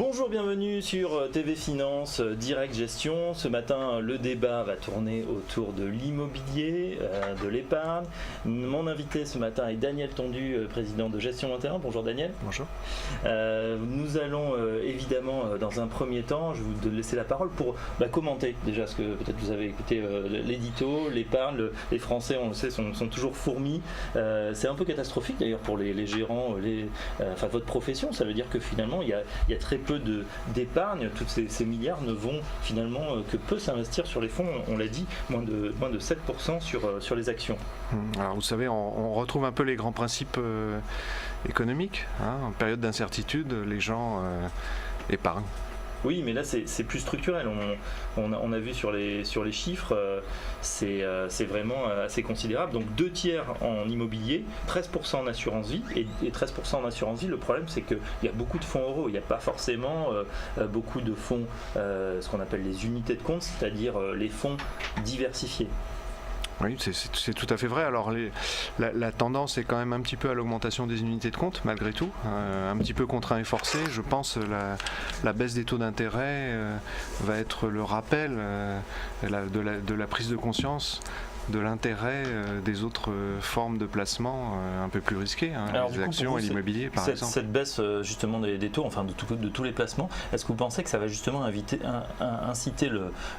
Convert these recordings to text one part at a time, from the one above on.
Bonjour, bienvenue sur TV Finance Direct Gestion. Ce matin, le débat va tourner autour de l'immobilier, de l'épargne. Mon invité ce matin est Daniel Tondu, président de Gestion 21. Bonjour Daniel. Bonjour. Nous allons évidemment, dans un premier temps, je vais vous laisser la parole pour commenter déjà ce que peut-être vous avez écouté l'édito, l'épargne. Les Français, on le sait, sont toujours fourmis. C'est un peu catastrophique d'ailleurs pour les gérants, votre profession. Ça veut dire que finalement, il y a très peu d'épargne. Tous ces milliards ne vont finalement que peu s'investir sur les fonds. On l'a dit, moins de 7% sur les actions. Alors vous savez, on retrouve un peu les grands principes économiques. En période d'incertitude, les gens épargnent. Oui, mais là c'est plus structurel. On a vu sur les chiffres, c'est vraiment assez considérable. Donc 2/3 en immobilier, 13% en assurance vie. Et 13% en assurance vie, le problème c'est qu'il y a beaucoup de fonds euros. Il n'y a pas forcément beaucoup de fonds, ce qu'on appelle les unités de compte, c'est-à-dire les fonds diversifiés. Oui, c'est tout à fait vrai. Alors la tendance est quand même un petit peu à l'augmentation des unités de compte, malgré tout. Un petit peu contraint et forcé. Je pense la baisse des taux d'intérêt va être le rappel de la prise de conscience de l'intérêt des autres formes de placement un peu plus risquées, les actions et l'immobilier par exemple. Cette baisse justement des taux, enfin de tous les placements, est-ce que vous pensez que ça va justement inciter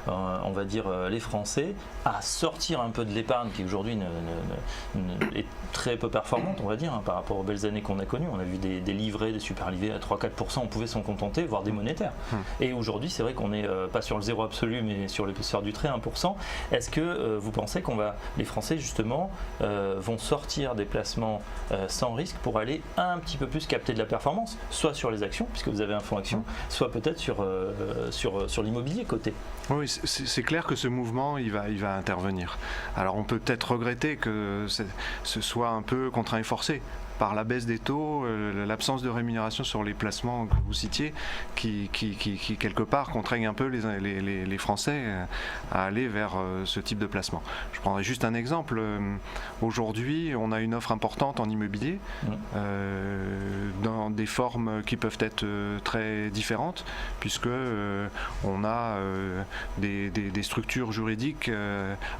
on va dire les Français à sortir un peu de l'épargne qui aujourd'hui est très peu performante, on va dire, par rapport aux belles années qu'on a connues. On a vu des livrets, des super livrets à 3-4%, on pouvait s'en contenter, voire des monétaires. Et aujourd'hui, c'est vrai qu'on n'est pas sur le zéro absolu, mais sur l'épaisseur du trait, 1%. Est-ce que vous pensez les Français justement vont sortir des placements sans risque pour aller un petit peu plus capter de la performance, soit sur les actions, puisque vous avez un fonds action, soit peut-être sur l'immobilier coté? Oui, c'est clair que ce mouvement, il va intervenir. Alors on peut peut-être regretter que ce soit un peu contraint et forcé par la baisse des taux, l'absence de rémunération sur les placements que vous citiez, qui quelque part contraignent un peu les Français à aller vers ce type de placement. Je prendrai juste un exemple. Aujourd'hui, on a une offre importante en immobilier, dans des formes qui peuvent être très différentes, puisque on a des structures juridiques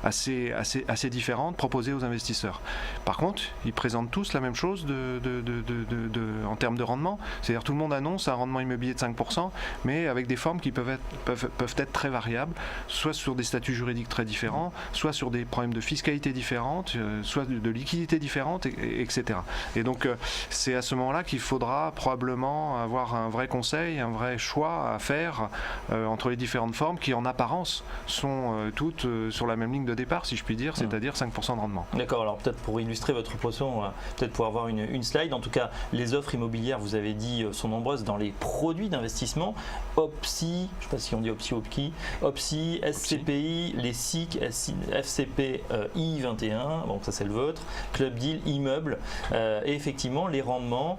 assez différentes proposées aux investisseurs. Par contre, ils présentent tous la même chose en termes de rendement, c'est-à-dire tout le monde annonce un rendement immobilier de 5%, mais avec des formes qui peuvent être très variables, soit sur des statuts juridiques très différents, soit sur des problèmes de fiscalité différentes, soit de liquidité différentes, etc. Et donc c'est à ce moment-là qu'il faudra probablement avoir un vrai conseil, un vrai choix à faire entre les différentes formes qui en apparence sont toutes sur la même ligne de départ, si je puis dire, c'est-à-dire 5% de rendement. D'accord, alors peut-être pour illustrer votre propos, on va peut-être pouvoir avoir une slide. En tout cas, les offres immobilières, vous avez dit, sont nombreuses dans les produits d'investissement. OPSI, je ne sais pas si on dit OPSI, OPSI, SCPI, les SIC, FCP, I21, bon ça c'est le vôtre, Club Deal, Immeuble, et effectivement les rendements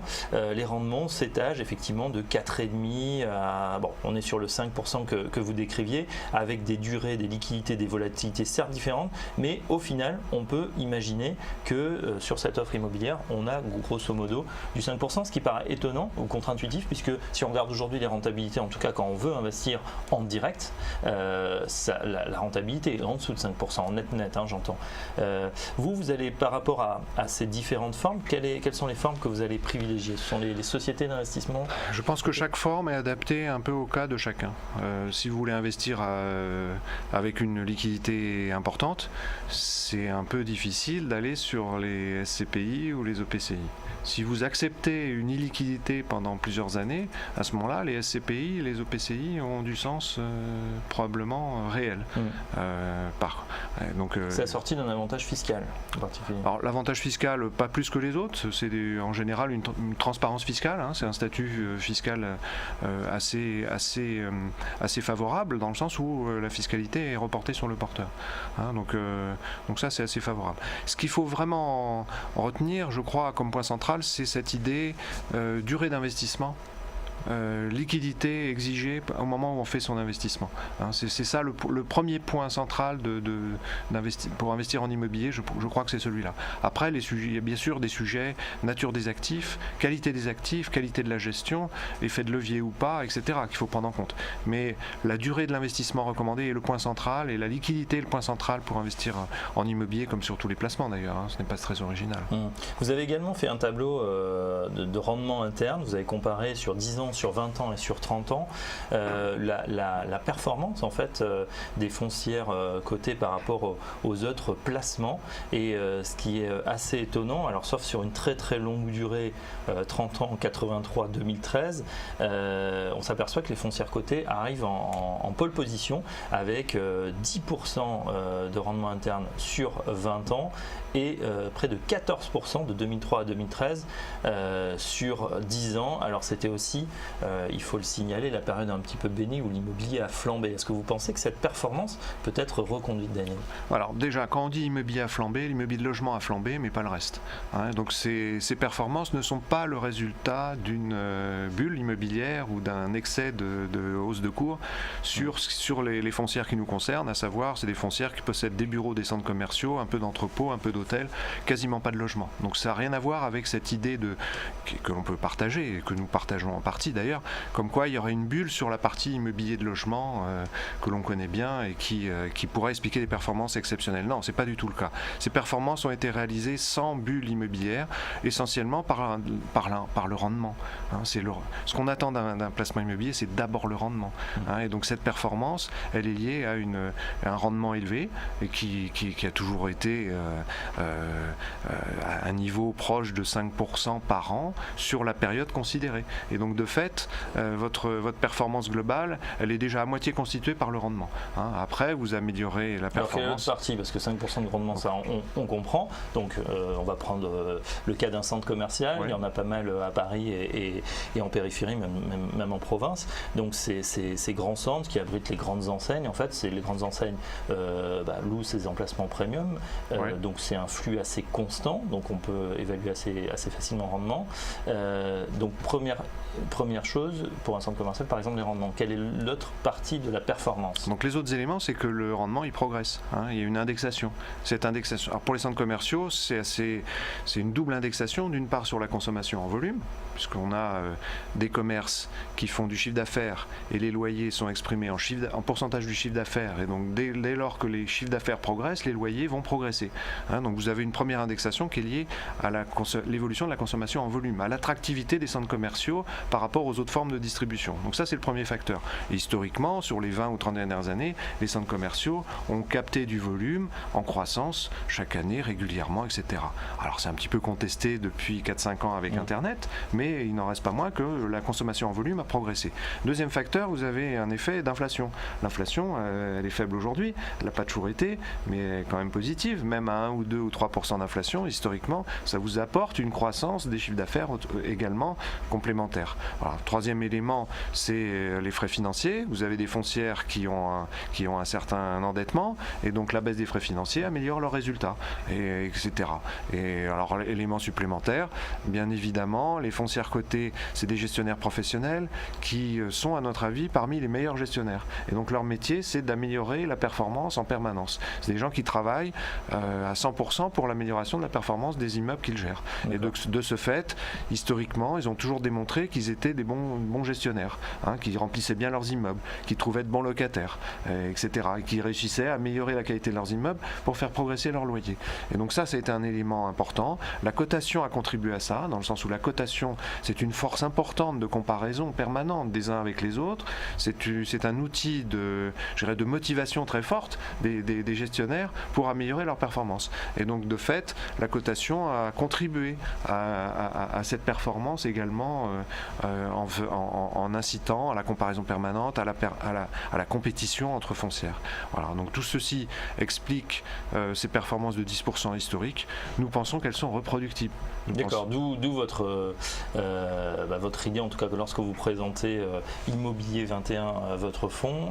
s'étagent effectivement de 4,5 à, bon on est sur le 5% que vous décriviez, avec des durées, des liquidités, des volatilités certes différentes, mais au final on peut imaginer que sur cette offre immobilière, on a grosso modo du 5%, ce qui paraît étonnant ou contre-intuitif, puisque si on regarde aujourd'hui les rentabilités, en tout cas quand on veut investir en direct, la rentabilité est en dessous de 5%, en net, j'entends. Vous allez par rapport à ces différentes formes, quelles sont les formes que vous allez privilégier? Ce sont les sociétés d'investissement? Je pense que chaque forme est adaptée un peu au cas de chacun. Si vous voulez investir avec une liquidité importante, c'est un peu difficile d'aller sur les SCPI ou les OPCI. Si vous acceptez une illiquidité pendant plusieurs années, à ce moment-là, les SCPI et les OPCI ont du sens probablement réel. C'est assorti d'un avantage fiscal en particulier. Alors l'avantage fiscal, pas plus que les autres, c'est en général une transparence fiscale, c'est un statut fiscal assez favorable, dans le sens où la fiscalité est reportée sur le porteur. Donc ça c'est assez favorable. Ce qu'il faut vraiment en retenir, je crois, comme point central, c'est cette idée durée d'investissement liquidité exigée au moment où on fait son investissement. Hein, c'est ça le premier point central pour investir en immobilier, je crois que c'est celui-là. Après, il y a bien sûr des sujets, nature des actifs, qualité de la gestion, effet de levier ou pas, etc., qu'il faut prendre en compte. Mais la durée de l'investissement recommandé est le point central, et la liquidité est le point central pour investir en immobilier, comme sur tous les placements d'ailleurs, hein, ce n'est pas très original. Vous avez également fait un tableau de rendement interne, vous avez comparé sur 10 ans, sur 20 ans et sur 30 ans la performance en fait des foncières cotées par rapport aux autres placements, et ce qui est assez étonnant, alors sauf sur une très très longue durée, 30 ans, 83-2013, on s'aperçoit que les foncières cotées arrivent en pole position avec 10% de rendement interne sur 20 ans et près de 14% de 2003 à 2013 sur 10 ans. Alors c'était aussi, il faut le signaler, la période un petit peu bénie où l'immobilier a flambé. Est-ce que vous pensez que cette performance peut être reconduite, Daniel? Alors déjà, quand on dit immobilier a flambé, l'immobilier de logement a flambé, mais pas le reste. Hein, donc ces performances ne sont pas le résultat d'une bulle immobilière ou d'un excès de hausse de cours sur les foncières qui nous concernent, à savoir c'est des foncières qui possèdent des bureaux, des centres commerciaux, un peu d'entrepôts, un peu d'hôtels, quasiment pas de logement. Donc ça n'a rien à voir avec cette idée que l'on peut partager, et que nous partageons en partie d'ailleurs, comme quoi il y aurait une bulle sur la partie immobilier de logement que l'on connaît bien et qui pourrait expliquer des performances exceptionnelles. Non, c'est pas du tout le cas. Ces performances ont été réalisées sans bulle immobilière, essentiellement par le rendement. Hein, ce qu'on attend d'un placement immobilier, c'est d'abord le rendement. Hein, et donc cette performance, elle est liée à un rendement élevé et qui a toujours été à un niveau proche de 5% par an sur la période considérée. Et donc de fait, votre performance globale, elle est déjà à moitié constituée par le rendement. Hein, après, vous améliorez la performance. Alors quelle est l'autre partie? Parce que 5% de rendement, ça on comprend. Donc on va prendre le cas d'un centre commercial. Oui. Il y en a pas mal à Paris et en périphérie, même en province. Donc ces grands centres qui abritent les grandes enseignes, en fait, les grandes enseignes louent ces emplacements premium. Oui. Donc c'est un flux assez constant, donc on peut évaluer assez facilement le rendement. Donc première chose, pour un centre commercial, par exemple, les rendements. Quelle est l'autre partie de la performance? Donc les autres éléments, c'est que le rendement, il progresse. Hein, il y a une indexation. Cette indexation, alors pour les centres commerciaux, c'est une double indexation, d'une part sur la consommation en volume, puisqu'on a des commerces qui font du chiffre d'affaires et les loyers sont exprimés en pourcentage du chiffre d'affaires, et donc dès lors que les chiffres d'affaires progressent, les loyers vont progresser. Hein, donc vous avez une première indexation qui est liée à l'évolution de la consommation en volume, à l'attractivité des centres commerciaux par rapport aux autres formes de distribution. Donc ça, c'est le premier facteur. Et historiquement, sur les 20 ou 30 dernières années, les centres commerciaux ont capté du volume en croissance chaque année, régulièrement, etc. Alors c'est un petit peu contesté depuis 4-5 ans avec Internet, mais il n'en reste pas moins que la consommation en volume a progressé. Deuxième facteur, vous avez un effet d'inflation. L'inflation, elle est faible aujourd'hui, elle n'a pas toujours été, mais elle est quand même positive, même à 1 ou 2 ou 3% d'inflation, historiquement, ça vous apporte une croissance des chiffres d'affaires également complémentaire. Voilà. Troisième élément, c'est les frais financiers. Vous avez des foncières qui ont un certain endettement, et donc la baisse des frais financiers améliore leurs résultats, etc. Et alors, élément supplémentaire, bien évidemment, les foncières cotées, c'est des gestionnaires professionnels qui sont, à notre avis, parmi les meilleurs gestionnaires. Et donc leur métier, c'est d'améliorer la performance en permanence. C'est des gens qui travaillent à 100% pour l'amélioration de la performance des immeubles qu'ils gèrent. D'accord. Et donc de ce fait, historiquement, ils ont toujours démontré qu'ils étaient des bons gestionnaires, hein, qui remplissaient bien leurs immeubles, qui trouvaient de bons locataires, etc. Et qui réussissaient à améliorer la qualité de leurs immeubles pour faire progresser leur loyer. Et donc ça a été un élément important. La cotation a contribué à ça, dans le sens où la cotation, c'est une force importante de comparaison permanente des uns avec les autres. C'est un outil de motivation très forte des gestionnaires pour améliorer leur performance. Et donc de fait, la cotation a contribué à cette performance également en incitant à la comparaison permanente, à la compétition entre foncières. Voilà, donc tout ceci explique ces performances de 10% historiques. Nous pensons qu'elles sont reproductibles. D'accord, d'où votre idée, en tout cas, que lorsque vous présentez Immobilier 21, votre fonds,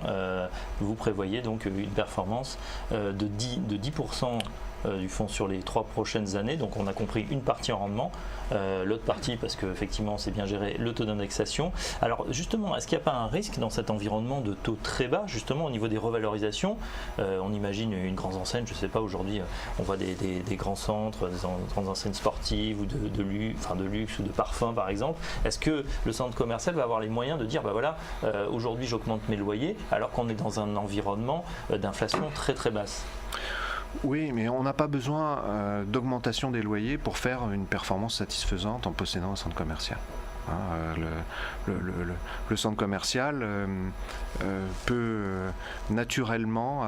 vous prévoyez donc une performance de 10% du fonds sur les 3 prochaines années. Donc on a compris une partie en rendement, l'autre partie parce qu'effectivement c'est bien géré le taux d'indexation. Alors justement, est-ce qu'il n'y a pas un risque dans cet environnement de taux très bas, justement au niveau des revalorisations? On imagine une grande enseigne, je ne sais pas, aujourd'hui on voit des grands centres, des grandes enseignes sportives ou de luxe ou de parfum par exemple. Est-ce que le centre commercial va avoir les moyens de dire voilà, aujourd'hui j'augmente mes loyers alors qu'on est dans un environnement d'inflation très très basse? Oui, mais on n'a pas besoin d'augmentation des loyers pour faire une performance satisfaisante en possédant un centre commercial. Le centre commercial peut naturellement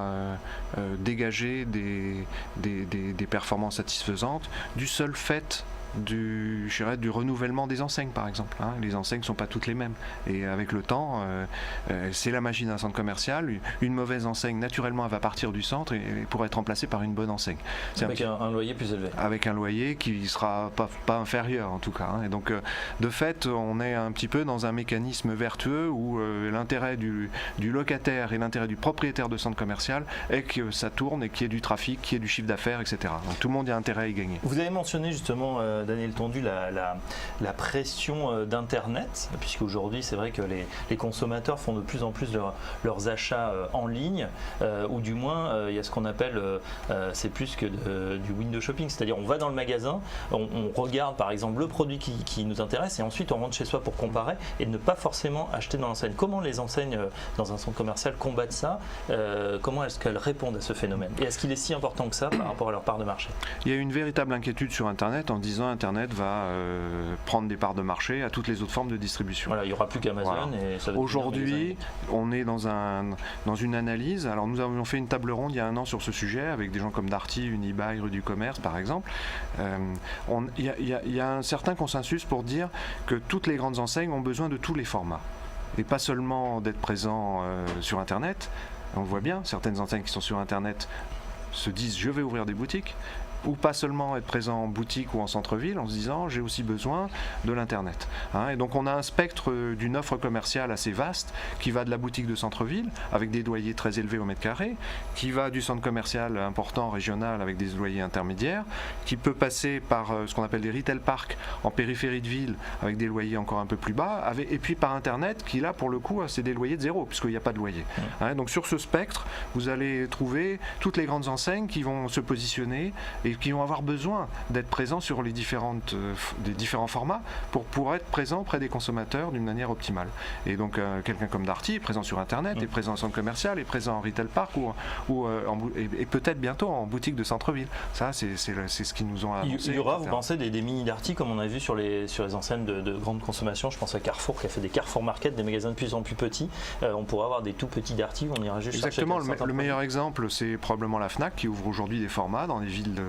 dégager des performances satisfaisantes du seul fait du renouvellement des enseignes, par exemple. Les enseignes ne sont pas toutes les mêmes. Et avec le temps, c'est la magie d'un centre commercial. Une mauvaise enseigne, naturellement, elle va partir du centre et pour être remplacée par une bonne enseigne. Avec un loyer plus élevé. Avec un loyer qui ne sera pas inférieur, en tout cas. Et donc, de fait, on est un petit peu dans un mécanisme vertueux où l'intérêt du locataire et l'intérêt du propriétaire de centre commercial est que ça tourne et qu'il y ait du trafic, qu'il y ait du chiffre d'affaires, etc. Donc, tout le monde a intérêt à y gagner. Vous avez mentionné justement Daniel Tondu la pression d'Internet, puisque aujourd'hui c'est vrai que les consommateurs font de plus en plus leurs achats en ligne, ou du moins il y a ce qu'on appelle, c'est plus que du window shopping, c'est-à-dire on va dans le magasin, on regarde par exemple le produit qui nous intéresse et ensuite on rentre chez soi pour comparer et ne pas forcément acheter dans l'enseigne. Comment les enseignes dans un centre commercial combattent ça? Comment est-ce qu'elles répondent à ce phénomène? Et est-ce qu'il est si important que ça par rapport à leur part de marché? Il y a une véritable inquiétude sur Internet en disant Internet va prendre des parts de marché à toutes les autres formes de distribution. Voilà, il n'y aura plus qu'Amazon. Voilà. Aujourd'hui, on est dans une analyse. Alors nous avions fait une table ronde il y a un an sur ce sujet avec des gens comme Darty, Unibail, Rue du Commerce par exemple. Il y a un certain consensus pour dire que toutes les grandes enseignes ont besoin de tous les formats. Et pas seulement d'être présents sur Internet. On le voit bien, certaines enseignes qui sont sur Internet se disent je vais ouvrir des boutiques, ou pas seulement être présent en boutique ou en centre-ville en se disant j'ai aussi besoin de l'internet. Et donc on a un spectre d'une offre commerciale assez vaste qui va de la boutique de centre-ville avec des loyers très élevés au mètre carré, qui va du centre commercial important régional avec des loyers intermédiaires, qui peut passer par ce qu'on appelle des retail parks en périphérie de ville avec des loyers encore un peu plus bas, et puis par internet qui là pour le coup c'est des loyers de zéro puisqu'il n'y a pas de loyer. Donc sur ce spectre vous allez trouver toutes les grandes enseignes qui vont se positionner et qui vont avoir besoin d'être présents sur les différents formats pour être présents près des consommateurs d'une manière optimale. Et donc quelqu'un comme Darty est présent sur Internet, est présent en centre commercial, est présent en retail park et peut-être bientôt en boutique de centre-ville. Ça, c'est ce qu'ils nous ont annoncé. Il y aura, vous pensez, des mini Darty comme on a vu sur les enseignes de grande consommation? Je pense à Carrefour qui a fait des Carrefour Market, des magasins de plus en plus petits. On pourra avoir des tout petits Darty où on ira juste exactement. Le meilleur exemple, c'est probablement la Fnac qui ouvre aujourd'hui des formats dans les villes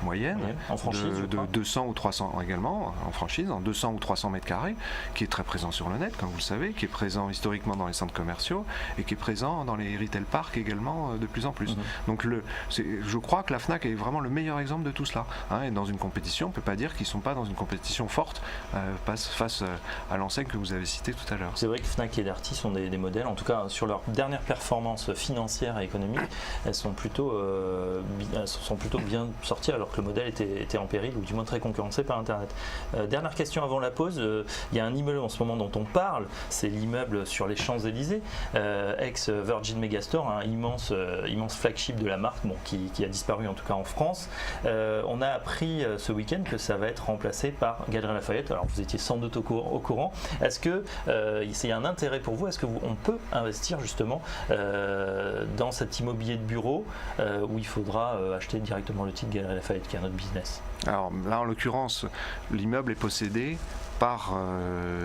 moyennes, en franchise, de 200 ou 300 également, en franchise, en 200 ou 300 mètres carrés, qui est très présent sur le net, comme vous le savez, qui est présent historiquement dans les centres commerciaux et qui est présent dans les retail parks également de plus en plus. Donc je crois que la Fnac est vraiment le meilleur exemple de tout cela. Et dans une compétition, on ne peut pas dire qu'ils ne sont pas dans une compétition forte face à l'enseigne que vous avez citée tout à l'heure. C'est vrai que Fnac et Darty sont des modèles, en tout cas sur leur dernière performance financière et économique, elles sont plutôt bien sorties alors que le modèle était en péril ou du moins très concurrencé par Internet. Dernière question avant la pause, il y a un immeuble en ce moment dont on parle, c'est l'immeuble sur les Champs-Élysées, ex-Virgin Megastore, un immense flagship de la marque qui a disparu en tout cas en France. On a appris ce week-end que ça va être remplacé par Galeries Lafayette. Alors vous étiez sans doute au courant. Est-ce que il y a un intérêt pour vous? Est-ce qu'on peut investir justement dans cet immobilier de bureau où il faudra acheter directement le titre Galeries Lafayette qui est un autre business? Alors là en l'occurrence l'immeuble est possédé par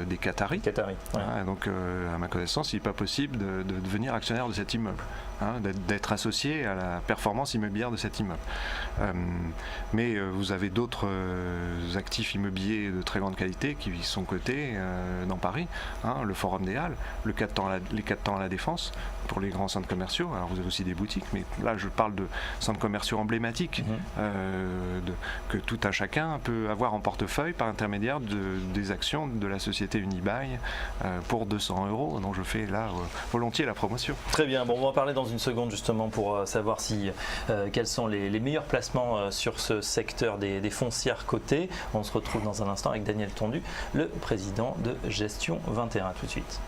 des Qataris. Ouais. Donc à ma connaissance il n'est pas possible de devenir actionnaire de cet immeuble, d'être associé à la performance immobilière de cet immeuble. Mais vous avez d'autres actifs immobiliers de très grande qualité qui sont cotés dans Paris, le Forum des Halles, les 4 temps à la Défense pour les grands centres commerciaux. Alors vous avez aussi des boutiques, mais là je parle de centres commerciaux emblématiques que tout un chacun peut avoir en portefeuille par intermédiaire des des actions de la société Unibail pour 200 €, dont je fais là volontiers la promotion. Très bien, bon, on va en parler dans une seconde justement pour savoir quels sont les meilleurs placements sur ce secteur des foncières cotées. On se retrouve dans un instant avec Daniel Tondu, le président de Gestion 21. À tout de suite.